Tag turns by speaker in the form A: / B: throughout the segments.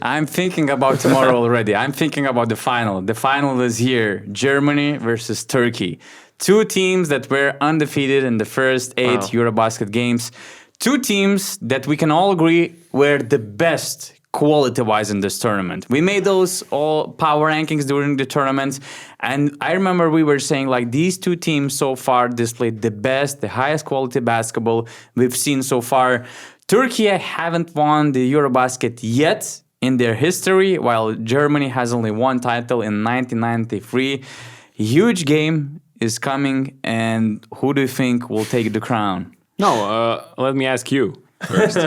A: I'm thinking about tomorrow already. I'm thinking about the final. The final is here. Germany versus Turkey. Two teams that were undefeated in the first 8 Eurobasket games. Two teams that we can all agree were the best quality-wise in this tournament. We made those all power rankings during the tournament, and I remember we were saying like these two teams so far displayed the best, the highest quality basketball we've seen so far. Turkey haven't won the Eurobasket yet in their history, while Germany has only one title in 1993. Huge game is coming, and who do you think will take the crown?
B: No, let me ask you first.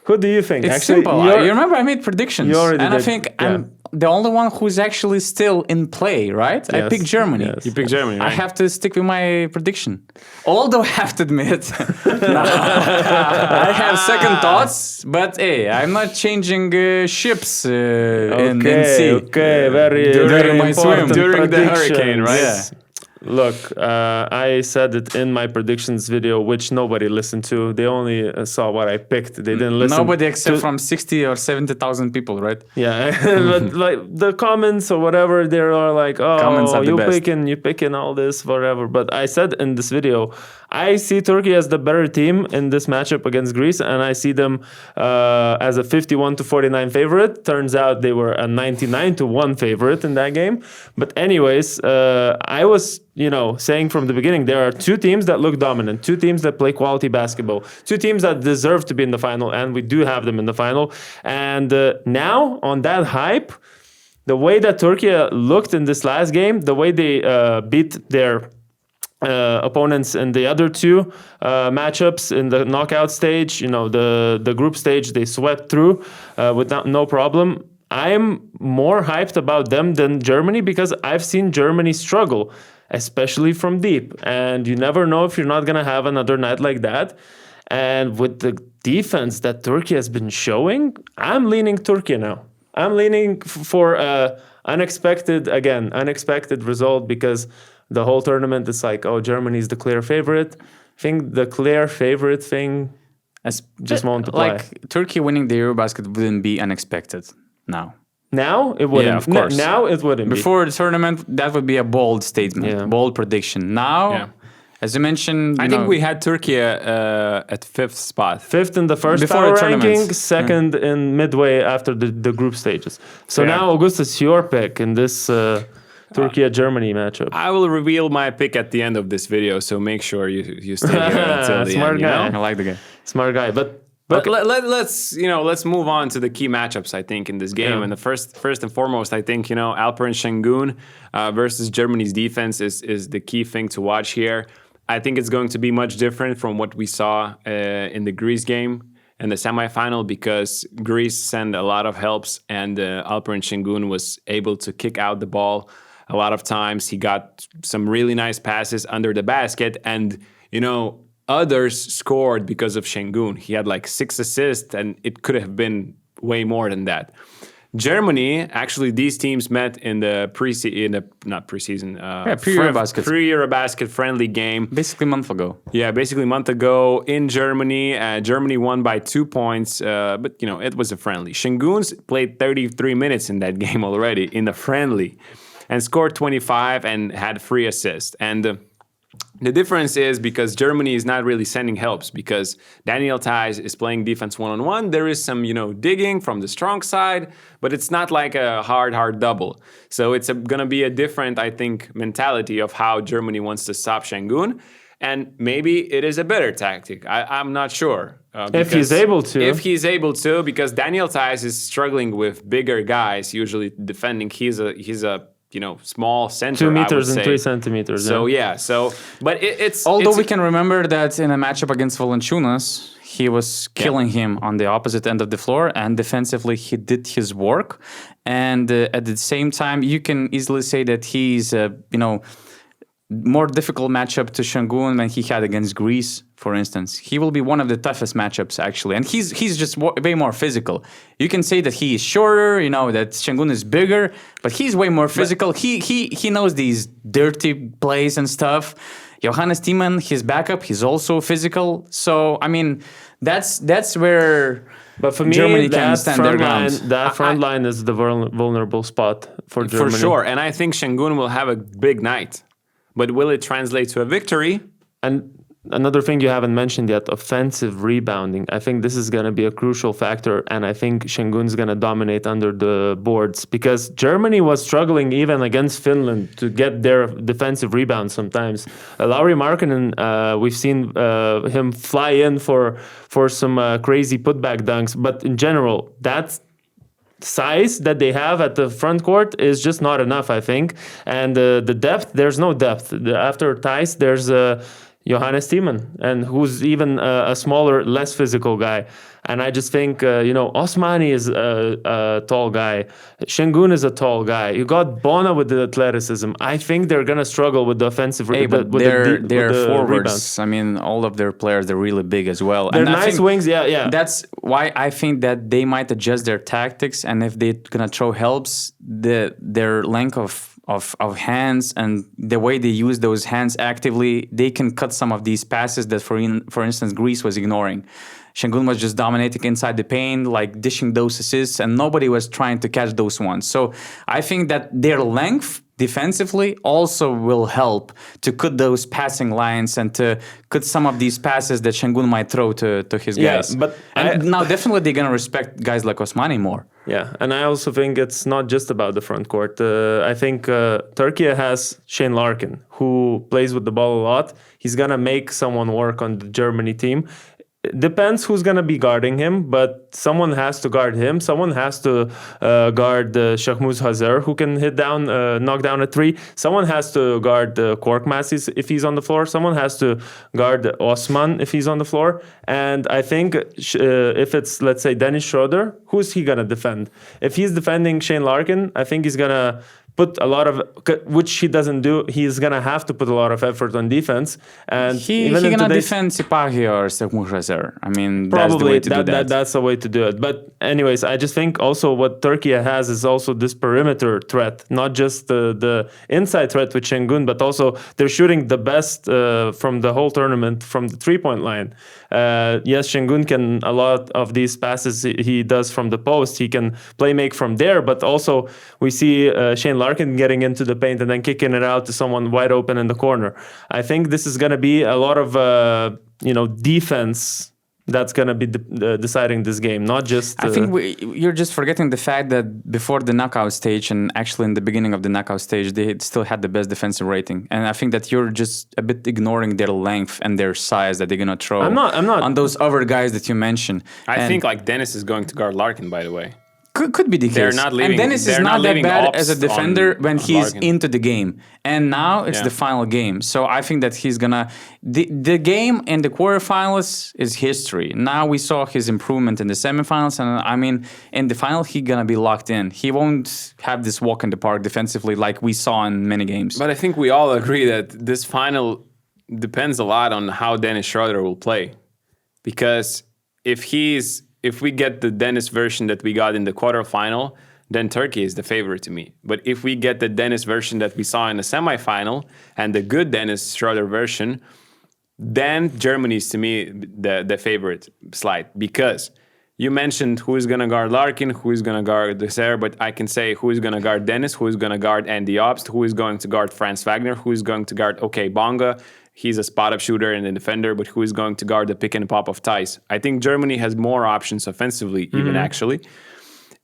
C: Who do you think?
A: It's
C: Actually,
A: simple. You remember I made predictions, and I think I'm the only one who's actually still in play, right?
C: Yes.
A: I picked Germany.
C: Yes.
B: You picked Germany, right?
A: I have to stick with my prediction. Although I have to admit, I have second thoughts, but hey, I'm not changing ships in sea.
C: Okay, very
A: During my
C: important
A: swim.
B: During the hurricane, right?
C: predictions. Look, I said it in my predictions video, which nobody listened to. They only saw what I picked. They didn't listen.
A: Nobody except from 60 or 70,000 people, right?
C: Yeah, but like the comments or whatever, they are like,
A: Comments
C: "Oh,
A: are the best.
C: you picking all this, whatever." But I said in this video, I see Turkey as the better team in this matchup against Greece, and I see them as a 51-49 favorite. Turns out they were a 99-1 favorite in that game. But anyways, I was saying from the beginning, there are two teams that look dominant, two teams that play quality basketball, two teams that deserve to be in the final, and we do have them in the final. And now, on that hype, the way that Turkey looked in this last game, the way they beat their opponents in the other two matchups in the knockout stage, the group stage, they swept through without no problem. I'm more hyped about them than Germany because I've seen Germany struggle, especially from deep. And you never know if you're not going to have another night like that. And with the defense that Turkey has been showing, I'm leaning Turkey now. I'm leaning for unexpected result because the whole tournament is like, Germany's the clear favorite. I think the clear favorite thing just won't apply.
A: Like Turkey winning the Eurobasket wouldn't be unexpected now.
C: Now it wouldn't.
A: Yeah, of course.
C: Now it wouldn't.
A: Before the tournament, that would be a bold statement, bold prediction. Now, as you mentioned,
B: I think we had Turkey at fifth spot.
C: Fifth in the first
A: Before
C: power
A: the tournament.
C: ranking, second in midway after the group stages. So now, Augustus, your pick in this Turkey-Germany matchup.
B: I will reveal my pick at the end of this video, so make sure you stay here until the
C: Smart
B: end.
C: guy.
A: I like the guy.
C: Smart guy, but
B: okay. let's move on to the key matchups. I think in this game, and the first and foremost, I think Alper and Şengün versus Germany's defense is the key thing to watch here. I think it's going to be much different from what we saw in the Greece game in the semifinal because Greece sent a lot of helps, and Alper and Şengün was able to kick out the ball a lot of times. He got some really nice passes under the basket, and others scored because of Şengün. He had like 6 assists, and it could have been way more than that. Germany, actually, these teams met in the pre-Eurobasket friendly game.
A: Basically a month ago.
B: Yeah, basically a month ago in Germany. Germany won by 2 points, but it was a friendly. Şengün played 33 minutes in that game already in the friendly, and scored 25 and had 3 assists. And the difference is because Germany is not really sending helps because Daniel Theis is playing defense one-on-one. There is some, digging from the strong side, but it's not like a hard double. So it's going to be a different, I think, mentality of how Germany wants to stop Şengün. And maybe it is a better tactic. I'm not sure.
C: If he's able to.
B: If he's able to, because Daniel Theis is struggling with bigger guys, usually defending. He's a small center.
C: 2 meters
B: I would
C: and
B: say.
C: 3 centimeters.
B: So but it's
A: although we can remember that in a matchup against Valanciunas, he was killing him on the opposite end of the floor, and defensively he did his work. And at the same time, you can easily say that he's more difficult matchup to Şengün than he had against Greece, for instance. He will be one of the toughest matchups, actually. And he's just way more physical. You can say that he is shorter, that Şengün is bigger, but he's way more physical. He knows these dirty plays and stuff. Johannes Thiemann, his backup, he's also physical. So, I mean, that's where
C: But for me,
A: Germany can
C: that
A: stand their ground.
C: front line is the vulnerable spot for Germany.
B: For sure. And I think Şengün will have a big night. But will it translate to a victory?
C: And another thing you haven't mentioned yet, offensive rebounding. I think this is going to be a crucial factor, and I think Şengün's going to dominate under the boards because Germany was struggling even against Finland to get their defensive rebounds sometimes. Lauri Markkanen, we've seen him fly in for some crazy putback dunks, but in general, that's size that they have at the front court is just not enough, I think. And the depth, there's no depth. After Thijs, there's Johannes Thiemann, and who's even a smaller, less physical guy. And I just think, Osmani is a tall guy. Şengün is a tall guy. You got Bona with the athleticism. I think they're going to struggle with the offensive
A: but they're forwards. Rebounds. I mean, all of their players, they're really big as well.
C: They're nice wings, yeah.
A: That's why I think that they might adjust their tactics, and if they're going to throw helps, their length of hands and the way they use those hands actively, they can cut some of these passes that, for instance, Greece was ignoring. Şengün was just dominating inside the paint, like dishing those assists, and nobody was trying to catch those ones. So I think that their length defensively also will help to cut those passing lines and to cut some of these passes that Şengün might throw to his guys.
C: But
A: now definitely they're going to respect guys like Osmani more.
C: Yeah, and I also think it's not just about the front court. I think Turkey has Shane Larkin, who plays with the ball a lot. He's going to make someone work on the Germany team. Depends who's going to be guarding him, but someone has to guard him. Someone has to guard Şahmuz Hazer, who can knock down a three. Someone has to guard Korkmaz if he's on the floor. Someone has to guard Osman if he's on the floor. And I think if it's, let's say, Dennis Schroeder, who's he going to defend? If he's defending Shane Larkin, I think he's going to put a lot of, which he doesn't do. He's gonna have to put a lot of effort on defense, and
A: he's gonna defend Sipahi or Şahmuz Hazer. I mean,
C: probably
A: that's the way to do that.
C: That's the way to do it. But anyways, I just think also what Turkey has is also this perimeter threat, not just the inside threat with Şengün, but also they're shooting the best from the whole tournament from the 3-point line. Yes, Şengün can, a lot of these passes he does from the post, he can make from there, but also we see Shane Larkin getting into the paint and then kicking it out to someone wide open in the corner. I think this is going to be a lot of defense that's going to be deciding this game, not just...
A: I think you're just forgetting the fact that before the knockout stage, and actually in the beginning of the knockout stage, they still had the best defensive rating. And I think that you're just a bit ignoring their length and their size that they're going to throw
C: I'm not
A: on those other guys that you mentioned.
B: I think like Dennis is going to guard Larkin, by the way.
A: Could be the case.
B: They're not leaving,
A: and Dennis is not that bad as a defender when he's
B: Larkin.
A: into the game. And now it's the final game. So I think that he's going to... The game in the quarterfinals is history. Now we saw his improvement in the semifinals. And I mean, in the final, he's going to be locked in. He won't have this walk in the park defensively like we saw in many games.
B: But I think we all agree that this final depends a lot on how Dennis Schroeder will play. Because if we get the Dennis version that we got in the quarterfinal, then Turkey is the favorite to me. But if we get the Dennis version that we saw in the semifinal and the good Dennis Schroeder version, then Germany is to me the favorite slide. Because you mentioned who is going to guard Larkin, who is going to guard Hazer, but I can say who is going to guard Dennis, who is going to guard Andy Obst, who is going to guard Franz Wagner, who is going to guard Bonga. He's a spot-up shooter and a defender, but who is going to guard the pick and pop of Thijs? I think Germany has more options offensively, even actually.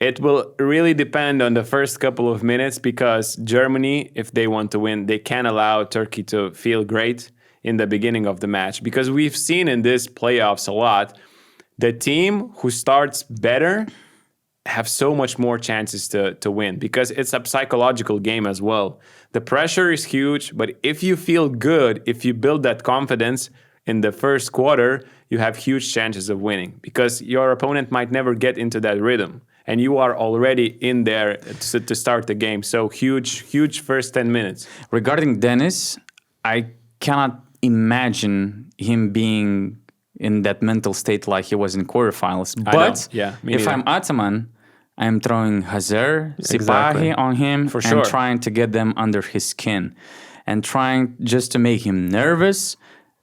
B: It will really depend on the first couple of minutes because Germany, if they want to win, they can't allow Turkey to feel great in the beginning of the match. Because we've seen in this playoffs a lot, the team who starts better have so much more chances to win because it's a psychological game as well. The pressure is huge, but if you feel good, if you build that confidence in the first quarter, you have huge chances of winning because your opponent might never get into that rhythm and you are already in there to start the game. So huge first 10 minutes.
A: Regarding Dennis, I cannot imagine him being in that mental state like he was in quarterfinals. But if I'm Ataman, I'm throwing Hazer, Sipahi on him and trying to get them under his skin and trying just to make him nervous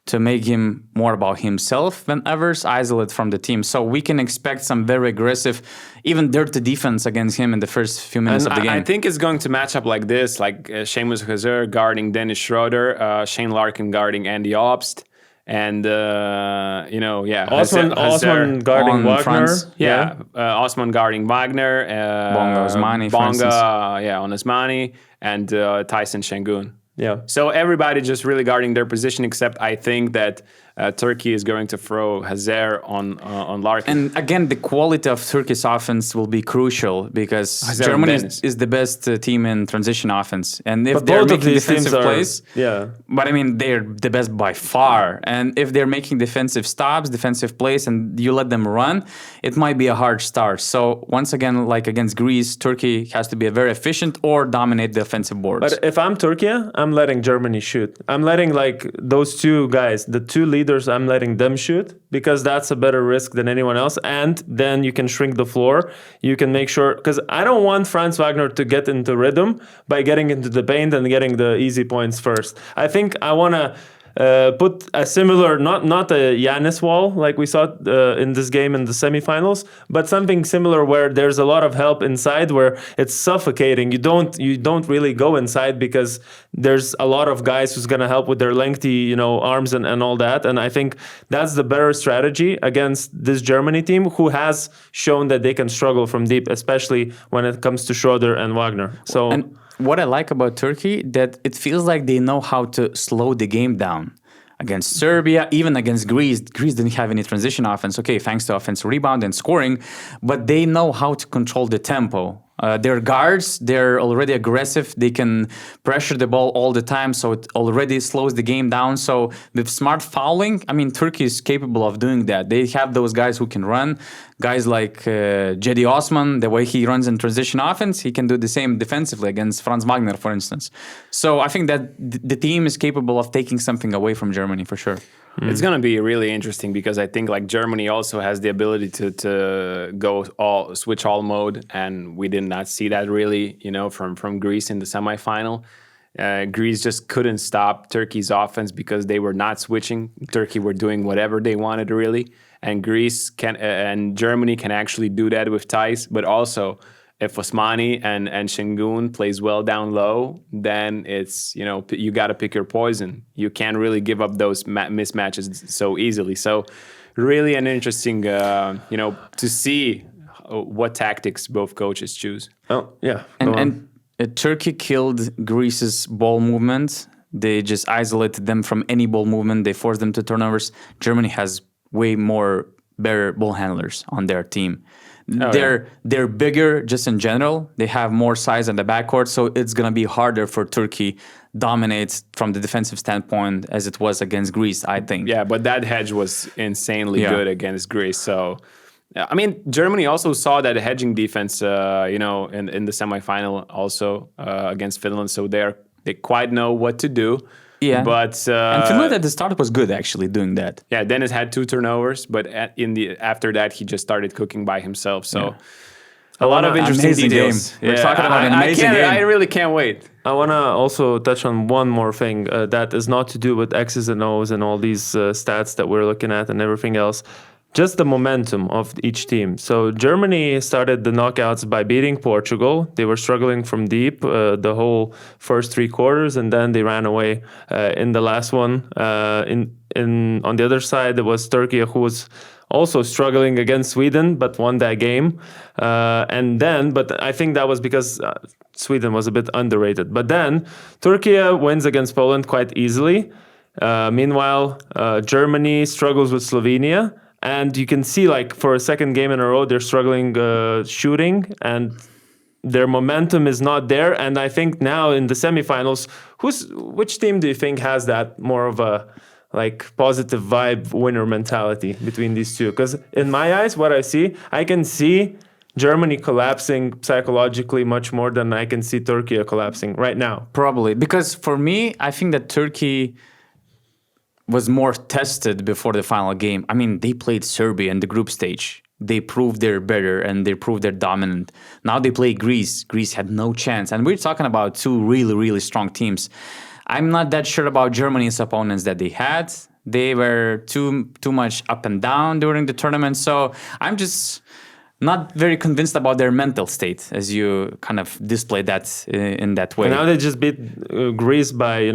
A: to make him more about himself than others, isolate from the team. So we can expect some very aggressive, even dirty defense against him in the first few minutes
B: And
A: of the game.
B: I think it's going to match up like this, like Seamus Hazer guarding Dennis Schroeder, Shane Larkin guarding Andy Obst, and
C: Osman guarding
A: on
C: Wagner.
A: France.
B: Osman guarding Wagner,
A: Bonga Osmani, for instance.
B: on Osmani, and Tyson Şengün.
C: Yeah.
B: So everybody just really guarding their position, except I think that Turkey is going to throw Hazer on Larkin.
A: And again, the quality of Turkey's offense will be crucial because
B: Hazer
A: Germany
B: and Dennis.
A: is the best team in transition offense. And if
C: But
A: they're
C: both of
A: making
C: these teams
A: defensive
C: are,
A: plays,
C: yeah.
A: but I mean, they're the best by far. And if they're making defensive stops, defensive plays, and you let them run, it might be a hard start. So once again, like against Greece, Turkey has to be very efficient or dominate the offensive boards.
C: But if I'm Turkey, I'm letting Germany shoot. I'm letting like those two guys, the two leaders, I'm letting them shoot because that's a better risk than anyone else. And then you can shrink the floor. You can make sure, because I don't want Franz Wagner to get into rhythm by getting into the paint and getting the easy points first. I think I want to put a similar, not a Giannis wall like we saw in this game in the semifinals, but something similar where there's a lot of help inside, where it's suffocating. You don't really go inside because there's a lot of guys who's gonna help with their lengthy, arms and all that. And I think that's the better strategy against this Germany team, who has shown that they can struggle from deep, especially when it comes to Schroeder and Wagner. So.
A: And what I like about Turkey, that it feels like they know how to slow the game down. Against Serbia, even against Greece. Greece didn't have any transition offense, okay, thanks to offensive rebound and scoring, but they know how to control the tempo. Their guards, they're already aggressive. They can pressure the ball all the time, so it already slows the game down. So with smart fouling, I mean, Turkey is capable of doing that. They have those guys who can run. Guys like Cedi Osman, the way he runs in transition offense, he can do the same defensively against Franz Wagner, for instance. So I think that the team is capable of taking something away from Germany, for sure.
B: It's going to be really interesting because I think like Germany also has the ability to go switch all mode, and we did not see that really, from Greece in the semifinal. Greece just couldn't stop Turkey's offense because they were not switching. Turkey were doing whatever they wanted really, and Greece and Germany can actually do that with Thijs, but also if Osmani and Şengün plays well down low, then it's, you got to pick your poison. You can't really give up those mismatches so easily. So really an interesting, to see what tactics both coaches choose.
C: Oh, yeah.
A: And Turkey killed Greece's ball movement. They just isolated them from any ball movement. They forced them to turnovers. Germany has way more better ball handlers on their team. They're bigger just in general. They have more size in the backcourt, so it's gonna be harder for Turkey dominate from the defensive standpoint as it was against Greece, I think.
B: Yeah, but that hedge was insanely good against Greece. So, I mean, Germany also saw that hedging defense, in the semifinal also against Finland. So they quite know what to do.
A: Yeah,
B: but
A: and Finland at the start was good actually doing that.
B: Yeah, Dennis had 2 turnovers, but after that he just started cooking by himself. So a lot of interesting details.
A: Game. We're talking about an amazing game.
B: I really can't wait.
C: I want to also touch on one more thing that is not to do with X's and O's and all these stats that we're looking at and everything else. Just the momentum of each team. So Germany started the knockouts by beating Portugal. They were struggling from deep the whole first 3 quarters, and then they ran away in the last one. On the other side, there was Turkey, who was also struggling against Sweden, but won that game. But I think that was because Sweden was a bit underrated. But then Turkey wins against Poland quite easily. Meanwhile, Germany struggles with Slovenia. And you can see, like, for a second game in a row, they're struggling shooting, and their momentum is not there. And I think now in the semifinals, which team do you think has that more of a positive vibe winner mentality between these two? Because in my eyes, what I can see Germany collapsing psychologically much more than I can see Turkey collapsing right now.
A: Probably because for me, I think that Turkey was more tested before the final game. I mean, they played Serbia in the group stage. They proved they're better and they proved they're dominant. Now they play Greece. Greece had no chance. And we're talking about 2 really, really strong teams. I'm not that sure about Germany's opponents that they had. They were too much up and down during the tournament. So I'm just not very convinced about their mental state, as you kind of display that in that way.
C: And now they just beat Greece by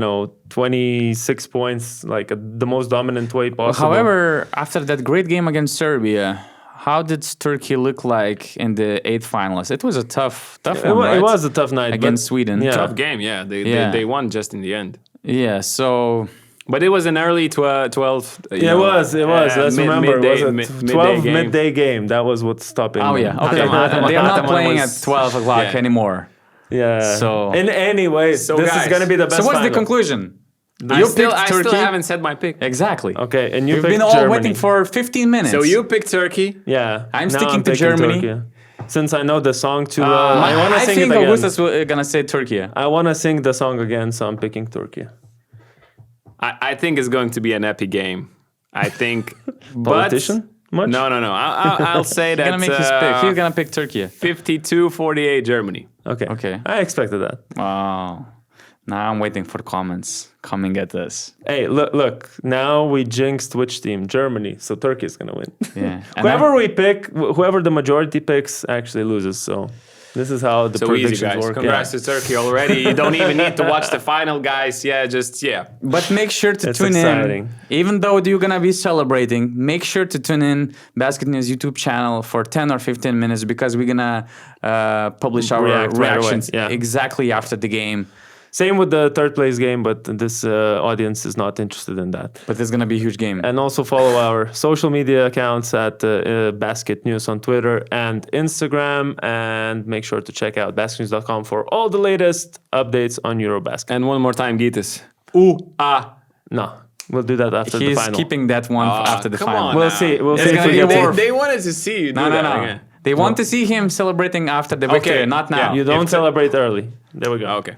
C: 26 points, like the most dominant way possible.
A: However, after that great game against Serbia, how did Turkey look like in the 8th finals? It was a tough one, right?
C: It was a tough night
A: against Sweden.
C: Yeah.
B: Tough game, yeah. They won just in the end.
A: Yeah, so...
B: But it was an early 12.
C: Yeah, it was. Let's remember.
B: Midday,
C: it was a 12 midday game. That was what's stopping
A: Oh,
C: them.
A: yeah. Okay. They're not playing at 12 o'clock anymore.
C: Yeah.
A: So...
C: In any way, this is going to be the best
A: So what's the
C: final.
A: conclusion?
B: I still haven't said my pick.
A: Exactly.
C: Okay, and you
A: We've
C: picked
A: been all
C: Germany.
A: waiting for 15 minutes.
B: So you picked Turkey.
C: Yeah.
A: I'm
C: now
A: sticking to
C: picking
A: Germany.
C: Turkey. Since I know the song too well, I want to
A: I
C: sing
A: think
C: it again.
A: Augustus is going to say Turkey.
C: I want to sing the song again, so I'm picking Turkey.
B: I think it's going to be an epic game. I think.
C: Politician? Much?
B: No. I'll say that.
A: He's going to make his pick. He's going to pick Turkey.
B: 52-48 Germany.
C: Okay. I expected that.
A: Wow. Now I'm waiting for comments coming at us.
C: Hey, look. Now we jinxed which team? Germany. So Turkey is going to win.
A: Yeah.
C: Whoever the majority picks actually loses. So this is how the predictions
B: easy, guys.
C: work.
B: Congrats to Turkey already. You don't even need to watch the final, guys.
A: But make sure to
C: It's
A: tune
C: exciting.
A: in. Even though you're going to be celebrating, make sure to tune in BasketNews YouTube channel for 10 or 15 minutes because we're going to publish our
C: React right away.
A: reactions
C: Yeah.
A: exactly after the game.
C: Same with the third place game, but this audience is not interested in that.
A: But it's going to be a huge game.
C: And also follow our social media accounts at BasketNews on Twitter and Instagram. And make sure to check out basketnews.com for all the latest updates on Eurobasket.
B: And one more time, Gitas.
C: No, we'll do that after the
A: He's
C: final.
A: keeping that one after the
B: come
A: final.
B: on.
C: We'll see. We'll
A: It's
C: see if
A: gonna
C: we
A: be
C: get
A: a
C: there.
A: war.
B: They wanted to see you do that
A: No.
B: again.
A: They want to see him celebrating after the victory, not now.
C: You don't celebrate early. There we go.
B: Okay.